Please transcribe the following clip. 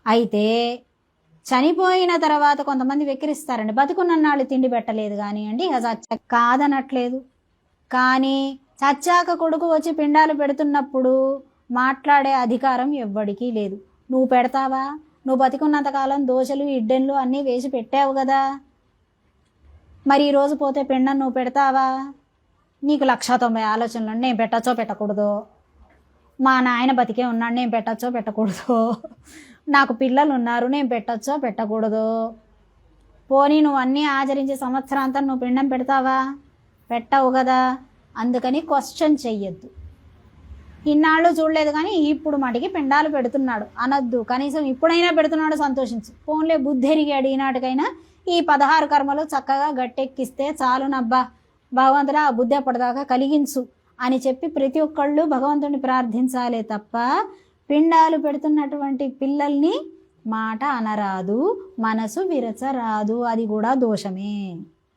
అయితే చనిపోయిన తర్వాత కొంతమంది వెక్కిరిస్తారండి, బతుకున్నన్నాళ్ళు తిండి పెట్టలేదు కానివ్వండి, కాదనట్లేదు. కానీ చచ్చాక కొడుకు వచ్చి పిండాలు పెడుతున్నప్పుడు మాట్లాడే అధికారం ఎవ్వడికి లేదు. నువ్వు పెడతావా? నువ్వు బతికున్నంతకాలం దోశలు ఇడ్డెన్లు అన్నీ వేసి పెట్టావు కదా, మరి ఈరోజు పోతే పిండం నువ్వు పెడతావా? నీకు 1,90,000 ఆలోచనలు, నేను పెట్టచ్చో పెట్టకూడదు, మా నాయన బతికే ఉన్నాడు నేను పెట్టచ్చో పెట్టకూడదు, నాకు పిల్లలు ఉన్నారు నేను పెట్టచ్చో పెట్టకూడదు. పోనీ నువ్వు అన్నీ ఆచరించి సంవత్సరాంతం నువ్వు పిండం పెడతావా? పెట్టవు కదా. అందుకని క్వశ్చన్ చెయ్యొద్దు. ఇన్నాళ్ళు చూడలేదు కానీ ఇప్పుడు మటుకి పిండాలు పెడుతున్నాడు అనొద్దు. కనీసం ఇప్పుడైనా పెడుతున్నాడు సంతోషించు. ఫోన్లే బుద్ధి ఎరిగాడు, ఈనాటికైనా ఈ 16 కర్మలు చక్కగా గట్టెక్కిస్తే చాలునబ్బా, భగవంతుడా ఆ బుద్ధి అప్పటిదాకా కలిగించు అని చెప్పి ప్రతి ఒక్కళ్ళు భగవంతుడిని ప్రార్థించాలే తప్ప పిండాలు పెడుతున్నటువంటి పిల్లల్ని మాట అనరాదు, మనసు విరచరాదు, అది కూడా దోషమే.